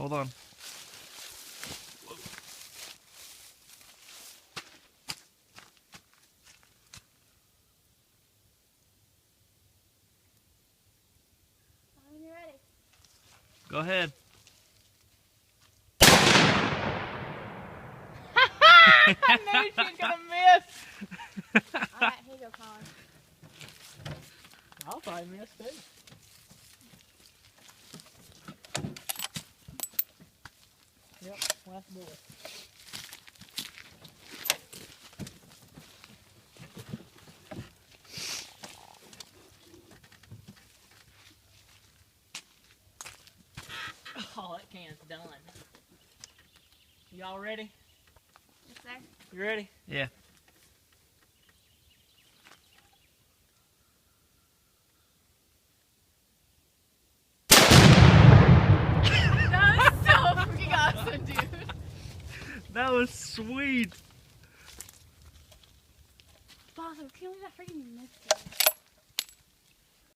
Hold on. When you're ready. Go ahead. I knew she was gonna miss. Alright, here you go, Colin. I'll probably miss too. Yep, last bullet. Oh, that can's done. Y'all ready? Yes, sir. You ready? Yeah. That was so freaking awesome, dude. That was sweet. Father, can't believe I freaking missed it.